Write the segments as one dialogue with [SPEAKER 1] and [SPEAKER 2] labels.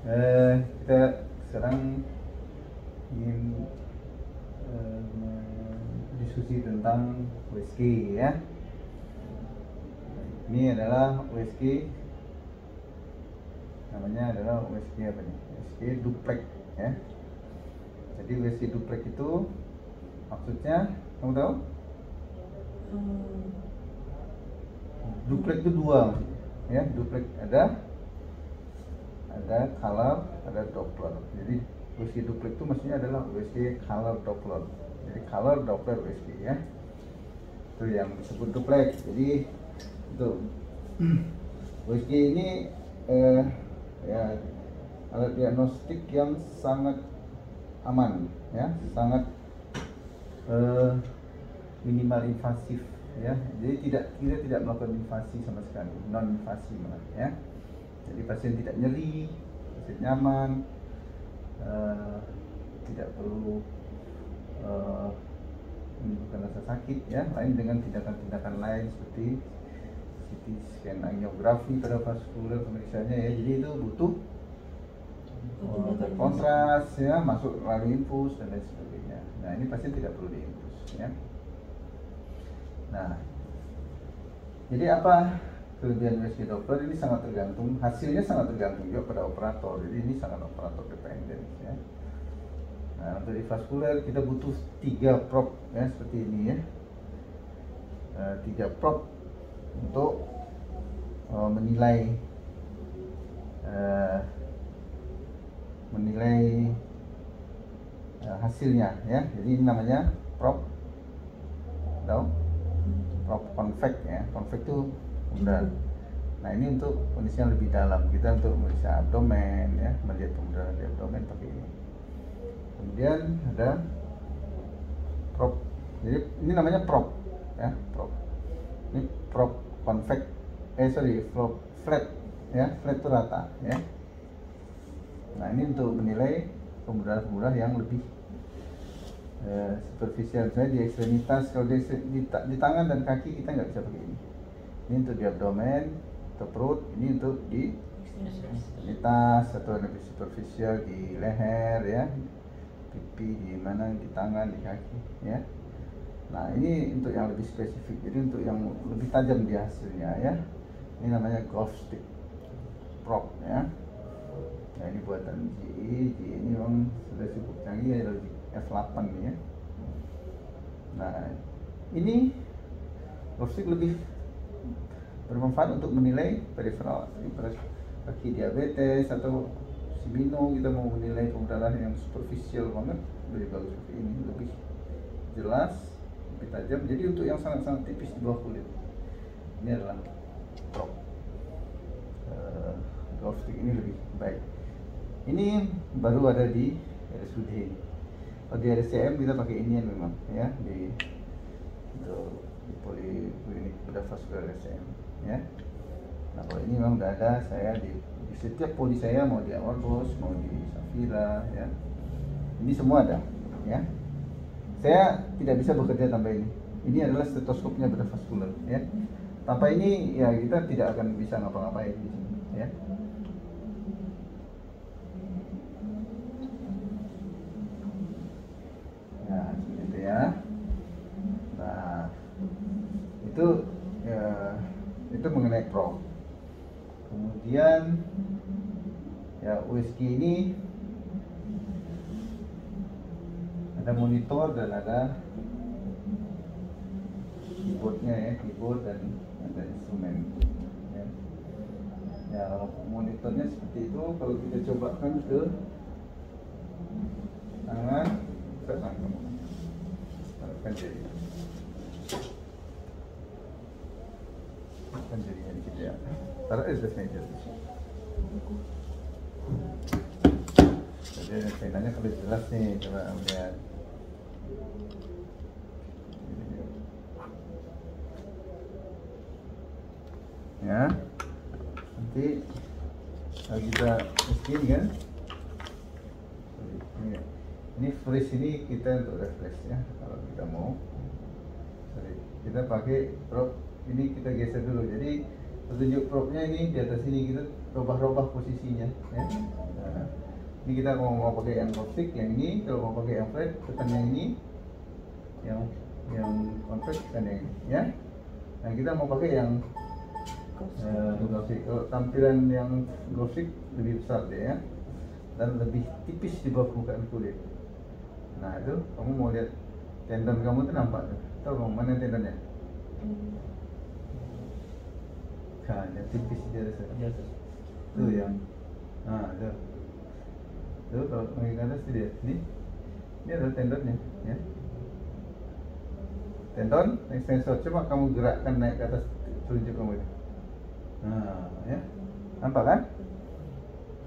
[SPEAKER 1] Kita sekarang ingin diskusi tentang USG ya. Ini adalah USG, namanya adalah USG apa nih? USG duplex ya. Jadi USG duplex itu maksudnya kamu tahu? Duplex itu dua ya. Duplex ada color, ada Doppler. Jadi USG duplex itu maksudnya adalah USG color Doppler. Jadi color Doppler USG ya. Itu yang disebut duplex. Jadi itu USG ini ya alat diagnostik yang sangat aman ya, sangat minimal invasif ya. Jadi kita tidak melakukan invasi sama sekali, non invasi malah ya. Jadi pasien tidak nyeri, pasien nyaman, tidak perlu menimbulkan rasa sakit ya. Lain dengan tindakan-tindakan lain seperti CT scan angiografi pada vaskuler pemeriksaannya ya. Jadi itu butuh kontras ya, masuk melalui infus dan lain sebagainya. Nah ini pasien tidak perlu diinfus ya. Nah jadi apa kelebihan USG Doppler? Ini sangat tergantung, hasilnya sangat tergantung juga pada operator. Jadi ini sangat operator dependen ya. Nah untuk di vaskuler kita butuh 3 probe ya, seperti ini ya. 3 probe untuk menilai hasilnya ya. Jadi ini namanya probe, tahu? Probe convex ya. Convex itu kemudahan. Nah ini untuk kondisi yang lebih dalam, kita untuk memeriksa abdomen ya, melihat kemudahan di abdomen pakai ini. Kemudian ada probe. Jadi ini namanya probe ya, probe. Ini probe convex, probe flat ya, flat itu rata ya. Nah ini untuk menilai kemudahan-kemudahan yang lebih superficial. Misalnya di ekstremitas, kalau di tangan dan kaki kita nggak bisa pakai ini. Ini untuk di abdomen atau perut, ini untuk di ekstremitas atau lebih superficial di leher ya, pipi, di mana, di tangan, di kaki ya. Nah ini untuk yang lebih spesifik, jadi untuk yang lebih tajam di hasilnya ya. Ini namanya golf stick probe ya. Nah ini buatan GE ini memang sudah cukup canggih ya, logic F8 ya. Nah ini golf stick lebih bermanfaat untuk menilai peripheral, bagi diabetes atau simino. Kita mau menilai pembedahan yang superficial banget, lebih bagus seperti ini, lebih jelas, lebih tajam. Jadi untuk yang sangat-sangat tipis di bawah kulit, ini adalah probe golf stick ini lebih baik. Ini baru ada di RSUD. Kalau di RSCM kita pakai ini memang ya, di poliklinik bedah vaskuler RSCM ya. Nah kalau ini memang udah ada, saya di setiap poli saya, mau di Awarbos, mau di Safira ya, ini semua ada ya. Saya tidak bisa bekerja tanpa ini. Ini adalah stetoskopnya bedah vaskuler ya. Tanpa ini ya kita tidak akan bisa ngapa-ngapain di sini ya. Nah seperti itu ya. Nah itu ya, itu mengenai probe. Kemudian ya USG ini ada monitor dan ada keyboardnya ya, keyboard dan ada instrumen ya. Ya kalau monitornya seperti itu, kalau kita cobakan ke tangan, ke tangan taruhkan jari, taruhkan jarinya dikit ya, taruh di atas meja. Jadi mainannya kalau jelas nih, coba lihat. Ya, nanti kalau kita skin kan, ini freeze ini kita untuk refresh ya. Kalau kita mau, kita pakai probe ini, kita geser dulu. Jadi petunjuk probe-nya ini di atas sini, kita robah-robah posisinya ya. Nah, Ini kita mau pakai yang koptik, yang ini. Kalau mau pakai yang flat, tekan yang ini. Yang compact tekan yang ini, ya. Nah kita mau pakai yang glossy. Kalau tampilan yang glossy lebih besar dia, ya, dan lebih tipis di bawah permukaan kulit. Nah itu kamu mau lihat tendon kamu tuh nampak tuh. Tahu kamu mana tendonnya? Kan yang tipis di atas. Tuh yang, nah tuh. Tuh kalau makin ke atas tuh dia. Ini adalah tendonnya, ya. Tendon extensor. Coba kamu gerakkan naik ke atas telunjuk kamu itu. Nah, ya. Nampak kan?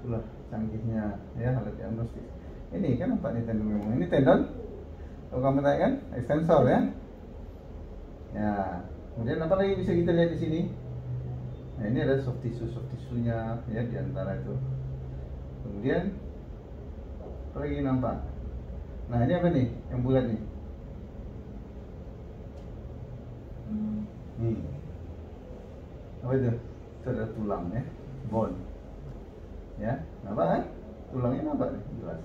[SPEAKER 1] Itulah canggihnya ya alat diagnostik. Ini kan nampak nih tendon kamu. Ini tendon. Kalau kamu tanya kan, extensor ya. Ya. Kemudian apa lagi bisa kita lihat di sini? Nah, ini ada soft tissue-nya ya di antara itu. Kemudian apa lagi nampak? Nah, ini apa nih? Yang bulat nih. Apa itu? Itu adalah tulang ya, bone. Ya, nampak kan? Tulangnya nampak nih, jelas.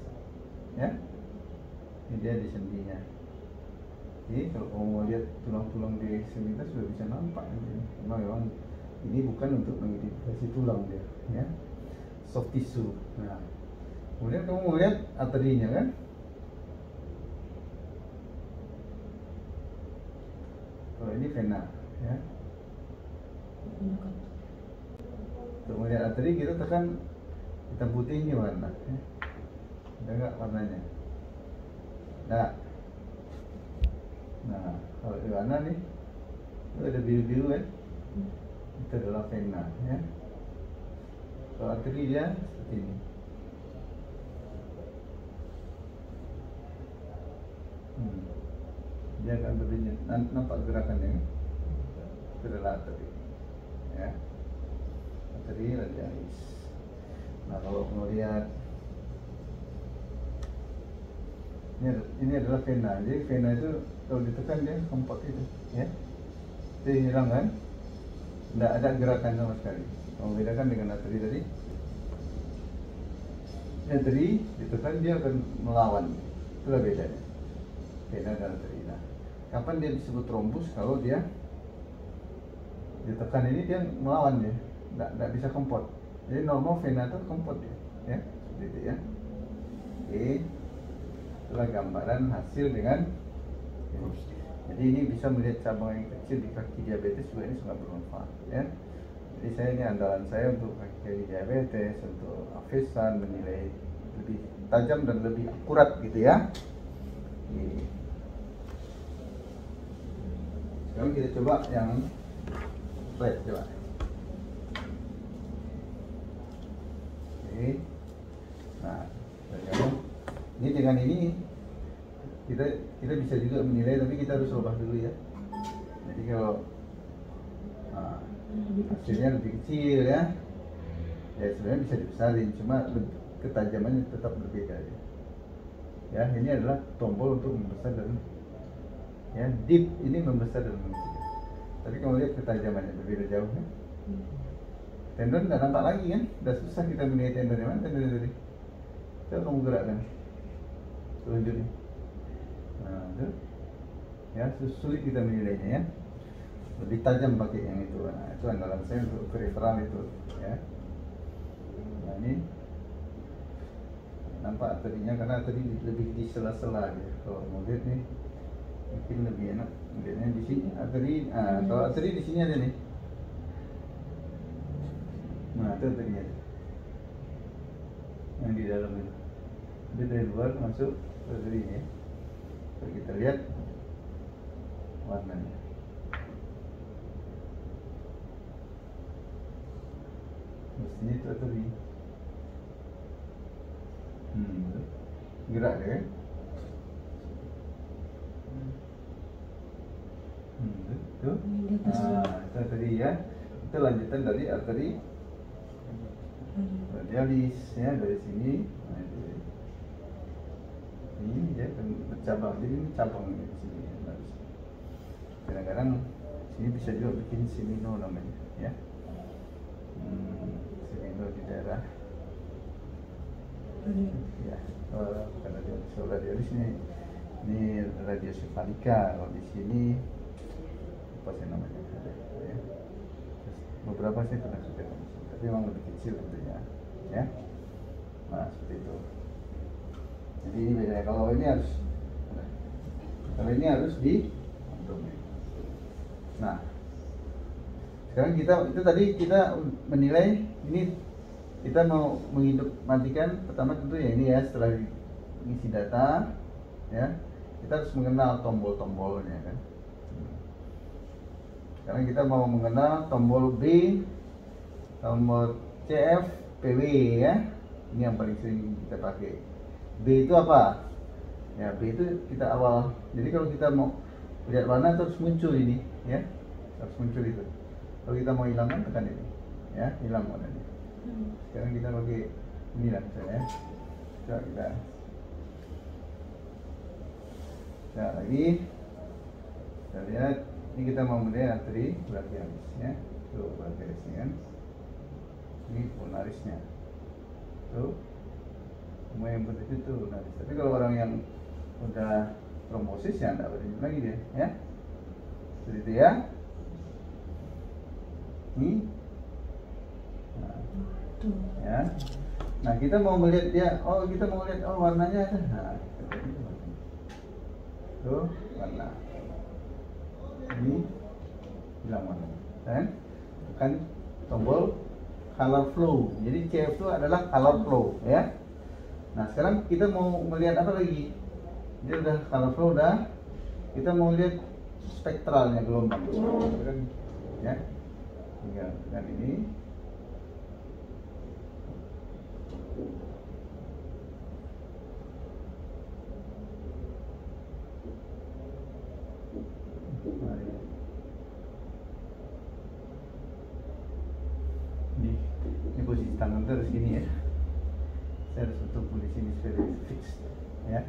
[SPEAKER 1] Ya. Ini dia di sendinya. Jadi kalau kamu mau lihat tulang-tulang di ekstremitas sudah bisa nampak. Memang ini bukan untuk mengidentifikasi tulang dia, ya. Soft tissue. Nah, kemudian kamu mau lihat arterinya kan? Kalau ini vena, ya. Untuk melihat arteri kita tekan hitam putih ini warna, ya. Ada nggak warnanya? Nah, kalau di warna nih, itu ada biru-biru kan? Itu adalah vena, ya. Kalau arteri dia seperti ini. Dia akan berdenyut, nampak gerakannya kan? Itu adalah arteri, ya. Arteri radialis. Nah kalau mau lihat ini adalah vena. Jadi vena itu kalau ditekan dia kompak itu, ya. Dia hilang kan? Tidak ada gerakan sama sekali. Kamu bedakan dengan arteri tadi. Arteri ditekan dia akan melawan. Itulah bedanya vena dan arteri. Nah, kapan dia disebut trombus? Kalau dia ditekan ini dia melawan dia, tidak bisa kempot. Jadi normal vena itu kempot dia, ya, seperti itu ya. Oke, itulah gambaran hasil dengan ini. Jadi ini bisa melihat cabang yang kecil di kaki diabetes juga ini sangat bermanfaat, ya. Jadi saya ini andalan saya untuk kaki diabetes, untuk afesan, menilai lebih tajam dan lebih akurat gitu ya. Oke. Sekarang kita coba yang flat, coba. Oke. Nah, ini dengan ini kita bisa juga menilai, tapi kita harus lepas dulu ya. Jadi kalau hasilnya lebih kecil ya sebenarnya bisa dibesarin, cuma ketajamannya tetap berbeda ya. Ya, ini adalah tombol untuk membesar dan ya, deep ini membesar dan mengecil. Tapi kamu lihat ketajamannya berbeda jauh ya. Tendon nggak nampak lagi kan? Udah susah kita menilai tendonnya. Mana tendonnya tadi? Coba kamu gerakkan telunjuk nih. Nah, itu ya, sulit kita menilainya ya. Lebih tajam pakai yang itu. Nah, itu andalan saya untuk referral itu ya. Nah, ini nampak arterinya karena tadi lebih di sela-sela ya. Kalau mau lihat nih mungkin lebih enak lihatnya di sini arteri. Kalau arteri di sini ada nih. Nah, itu arterinya yang di dalam itu. Dia dari luar masuk ke arterinya. Kalau kita lihat warnanya. Mestinya itu arteri. Gerak dia kan? Itu. Itu arteri ya. Itu lanjutan dari arteri radialis ya, dari sini. Nah, ini dia akan bercabang. Jadi ini cabang di sini. Kadang-kadang sini bisa juga bikin semino namanya ya. Semino di daerah Ya, karena dia radialis ini radiosefalika. Kalau di sini apa sih namanya? Ya. Beberapa sih pernah sudah, tapi memang lebih kecil tentunya, ya. Nah seperti itu. Jadi ini beda. Kalau ini harus di abdomen. Nah, sekarang itu tadi kita menilai ini kita mau matikan pertama tentu ya ini ya, setelah mengisi data ya kita harus mengenal tombol-tombolnya kan. Sekarang kita mau mengenal tombol B, tombol CF, PW ya. Ini yang paling sering kita pakai. B itu apa? Ya B itu kita awal. Jadi kalau kita mau lihat warna terus muncul ini ya, harus muncul itu. Kalau kita mau hilangkan tekan ini ya, hilang warnanya. Sekarang kita pakai ini lah misalnya. Coba kita lagi kita lihat ini, kita mau melihat arteri brachialis ya. Tuh brachialisnya kan, ini pulmonarisnya tuh, semua yang putih itu pulmonaris. Tapi kalau orang yang udah trombosis ya enggak berhenti lagi dia ya, seperti itu ya. Ini ya. Nah kita mau melihat dia, kita mau lihat warnanya ada. Nah, tuh warna ini hilang warna kan tombol color flow. Jadi CF itu adalah color flow ya. Nah sekarang kita mau melihat apa lagi? Dia udah color flow udah, kita mau lihat spektralnya, gelombang kan ya. Tinggal dan ini ini posisi tangan terus gini ya. Saya harus betul posisi ini very fixed ya.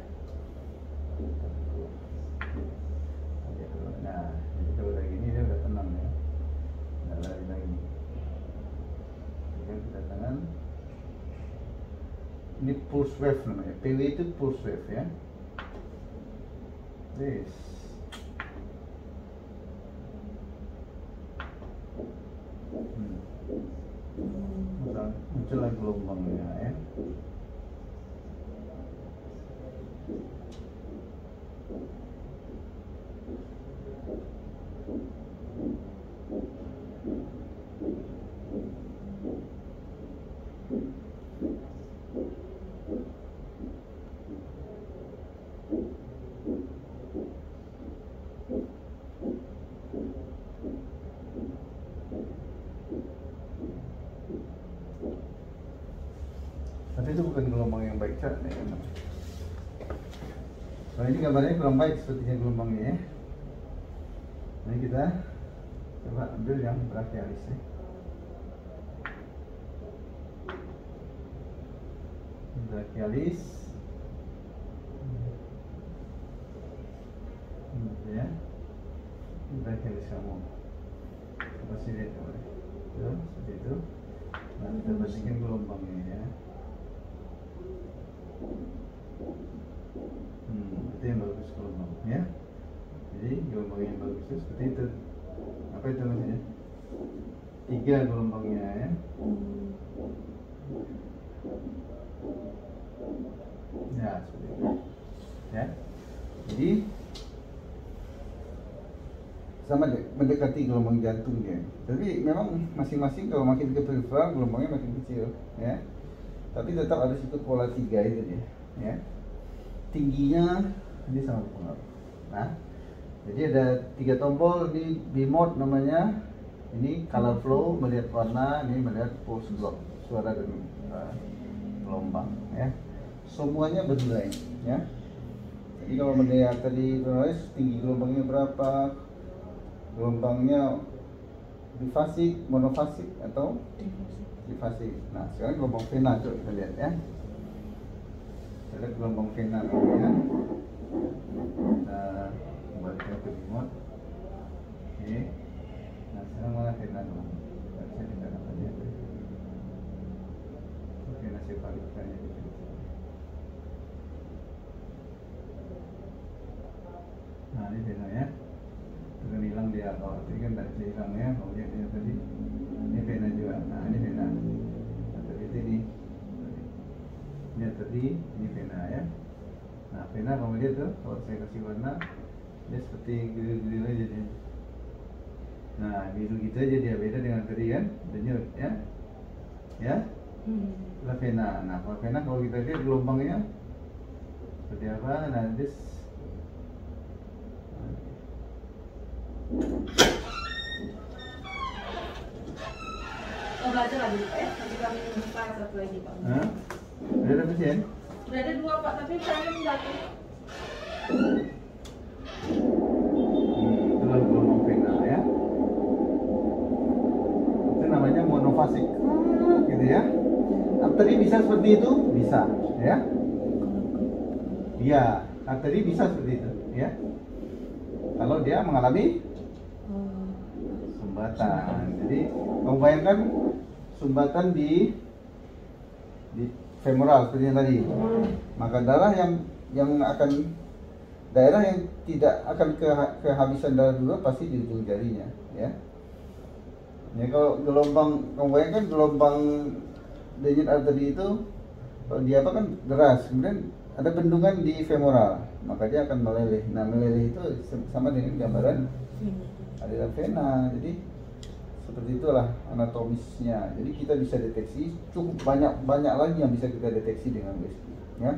[SPEAKER 1] Nah, jadi kalau lagi ini dia udah tenang ya, nggak lari lagi. Kita tangan. Ini pulse wave namanya. PW itu pulse wave ya. This. Muncullah gelombangnya ya. Tapi itu bukan gelombang yang baik ya. Nah ini gambarnya kurang baik sepertinya gelombangnya ya. Nah kita coba ambil yang brachialis ya. Brachialis ya. Brachialis kamu coba sih lihat boleh ya, seperti itu. Nah kita bandingkan gelombangnya ya. Itu yang bagus gelombang ya. Jadi gelombang yang bagus itu seperti itu. Apa itu namanya? 3 gelombangnya ya. Ya seperti itu ya. Jadi sama deh, mendekati gelombang jantung dia. Tapi memang masing-masing kalau makin ke peripheral gelombangnya makin kecil ya. Tapi tetap harus ikut pola 3 itu dia ya. Tingginya ini sangat berpengaruh. Nah, jadi ada 3 tombol di B-mode namanya. Ini color flow, melihat warna, ini melihat pulse block, suara dan gelombang ya. Semuanya bernilai ya. Jadi kalau melihat tadi tinggi gelombangnya berapa, gelombangnya bifasik, monofasik atau difasik. Nah sekarang gelombang vena coba kita lihat ya. Kita lihat gelombang vena namanya. Nah kembalikan ke remote. Oke. Nah sekarang mana vena dulu? Saya tidak dapat lihat. Vena sepalikannya gitu. kalau arteri kan tidak bisa hilang ya. Kemudian ini tadi, ini vena juga. Nah ini vena. Arteri ini arteri, ini vena ya. Nah vena kamu lihat tuh, kalau saya kasih warna, dia seperti grill-grill aja dia. Nah biru gitu aja dia, beda dengan arteri kan, denyut ya. Ya, lah vena. Nah kalau vena kalau kita lihat gelombangnya seperti apa, nah this
[SPEAKER 2] belajar lagi Pak ya, nanti kami buka satu lagi Pak.
[SPEAKER 1] Udah ada pasien?
[SPEAKER 2] Udah ada 2 Pak, tapi saya datang.
[SPEAKER 1] Itulah gelombang vena ya. Itu namanya monofasik, gitu ya. Arteri bisa seperti itu, bisa, ya. Iya, arteri bisa seperti itu, ya. Kalau dia mengalami sumbatan. Jadi kamu bayangkan sumbatan di femoral seperti yang tadi. Maka darah yang akan daerah yang tidak akan kehabisan darah dulu pasti di ujung jarinya, ya. Ya kalau gelombang, kamu bayangkan gelombang denyut arteri itu kalau dia apa kan deras, kemudian ada bendungan di femoral, maka dia akan meleleh. Nah meleleh itu sama dengan gambaran aliran vena. Jadi seperti itulah anatomisnya. Jadi kita bisa deteksi cukup banyak lagi yang bisa kita deteksi dengan USG, ya.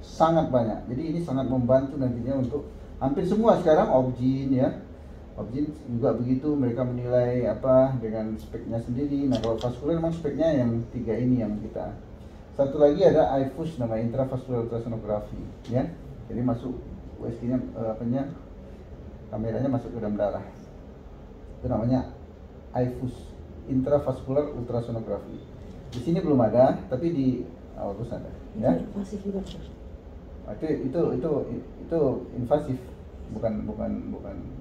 [SPEAKER 1] Sangat banyak. Jadi ini sangat membantu nantinya untuk hampir semua sekarang Obgyn ya. Obgyn juga begitu, mereka menilai apa dengan speknya sendiri. Nah kalau vaskuler memang speknya yang 3 ini yang kita. Satu lagi ada IFUS, nama intravascular ultrasonography, ya. Jadi masuk USG-nya kameranya masuk ke dalam darah. Itu namanya IFUS, intravascular ultrasonography. Di sini belum ada, tapi di August ada, ya.
[SPEAKER 2] Invasif juga.
[SPEAKER 1] Itu invasif, bukan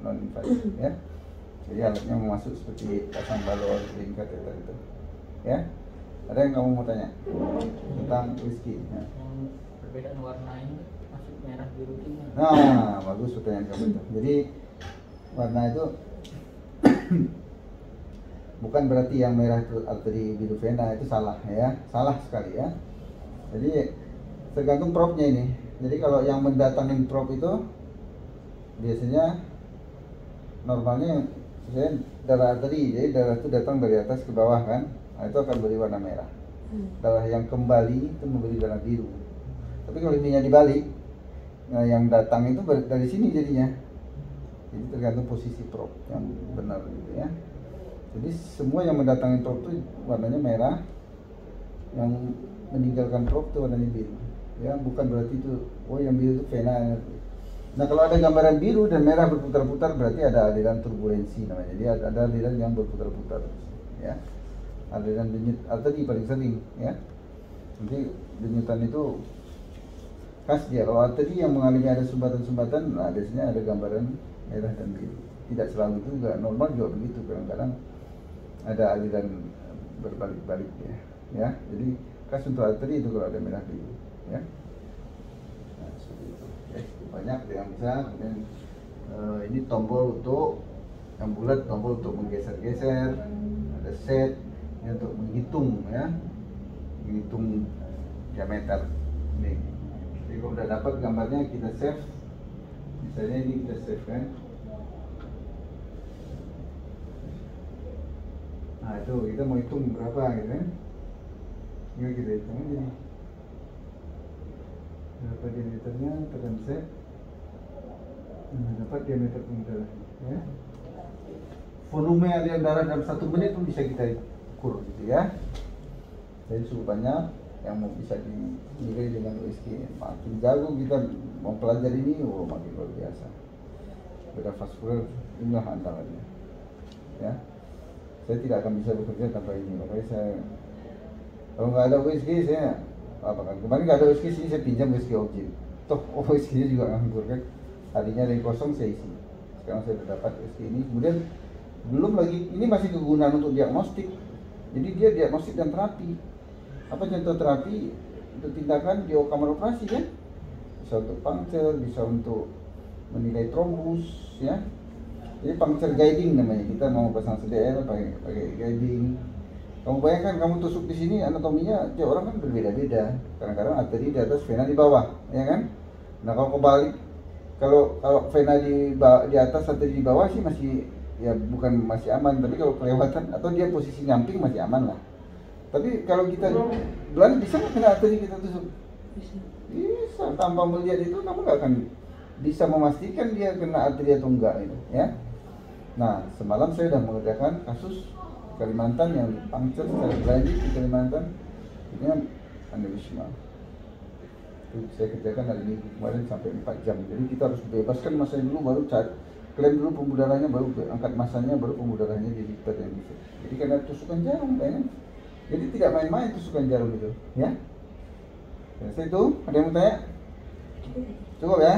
[SPEAKER 1] non invasif, ya. Jadi alatnya mau masuk seperti pasang balon, ring kateter itu, ya. Ada yang kamu mau tanya tentang USG? Ya.
[SPEAKER 3] Perbedaan warna ini masuk merah biru itu.
[SPEAKER 1] Nah, bagus pertanyaan kamu itu. Jadi warna itu bukan berarti yang merah itu arteri biru vena, itu salah ya, salah sekali ya. Jadi tergantung propnya ini. Jadi kalau yang mendatangin prop itu biasanya normalnya saya darah arteri, jadi darah itu datang dari atas ke bawah kan. Nah, itu akan beri warna merah. Darah yang kembali itu memberi warna biru. Tapi kalau ininya dibalik, nah yang datang itu dari sini jadinya. Jadi tergantung posisi prop yang benar gitu ya. Jadi semua yang mendatangi prop itu warnanya merah, yang meninggalkan prop itu warnanya biru. Ya, bukan berarti itu yang biru itu vena. Nah kalau ada gambaran biru dan merah berputar-putar berarti ada aliran turbulensi namanya. Jadi ada aliran yang berputar-putar, ya. Aliran denyut arteri paling sering, ya. Nanti denyutan itu khas dia. Kalau arteri yang mengalami ada sumbatan-sumbatan, nah biasanya ada gambaran merah dan biru. Tidak selalu itu juga, normal juga begitu. Kadang-kadang ada aliran berbalik-balik ya. Jadi khas untuk arteri itu kalau ada merah biru, ya. Nah, seperti itu. Ya, banyak yang bisa. Kemudian ini tombol untuk yang bulat, tombol untuk menggeser-geser. Ada set ini untuk menghitung ya, menghitung diameter ini. Jadi kalau udah dapat gambarnya kita save. Misalnya ini kita save kan. Nah itu kita mau hitung berapa gitu kan. Ini kita hitung aja nih. Berapa diameternya, tekan save. Nah, dapat diameter pengumpulan ya. Volume aliran darah dalam 1 menit pun bisa kita ukur gitu ya. Jadi cukup banyak yang mau bisa dinilai dengan USG. Makin jago kita mempelajari ini, makin luar biasa. Beda vaskuler inilah andalannya. Ya, saya tidak akan bisa bekerja tanpa ini. Makanya saya kalau nggak ada USG saya apa kan? Kemarin nggak ada USG sini saya pinjam USG Obgyn. Toh USG-nya juga nganggur kan. Tadinya ada yang kosong saya isi. Sekarang saya sudah dapat USG ini. Kemudian belum lagi ini masih kegunaan untuk diagnostik. Jadi dia diagnostik dan terapi. Apa contoh terapi? Untuk tindakan di kamar operasi kan? Bisa untuk puncture, bisa untuk menilai trombus ya. Jadi puncture guiding namanya. Kita mau pasang CDL pakai guiding. Kamu bayangkan kamu tusuk di sini, anatominya tiap orang kan berbeda-beda. Kadang-kadang arteri di atas, vena di bawah, ya kan? Nah kalau kebalik, kalau vena di atas, arteri di bawah sih masih ya bukan masih aman. Tapi kalau kelewatan atau dia posisi nyamping masih aman lah. Tapi kalau kita belan bisa nggak kena arteri kita tusuk? Bisa. Tanpa melihat itu kamu nggak akan bisa memastikan dia kena arteri atau enggak itu, ya. Nah semalam saya sudah mengerjakan kasus Kalimantan yang dipuncture secara berlanjut di Kalimantan, ini aneurisma. Itu saya kerjakan hari Minggu kemarin sampai 4 jam. Jadi kita harus bebaskan masanya dulu, baru klaim dulu pembuluh darahnya, baru angkat masanya, baru pembuluh darahnya dilipat yang bisa. Jadi karena tusukan jarum, kan? Jadi tidak main-main tusukan jarum itu, ya. Saya itu ada yang mau tanya? Cukup ya?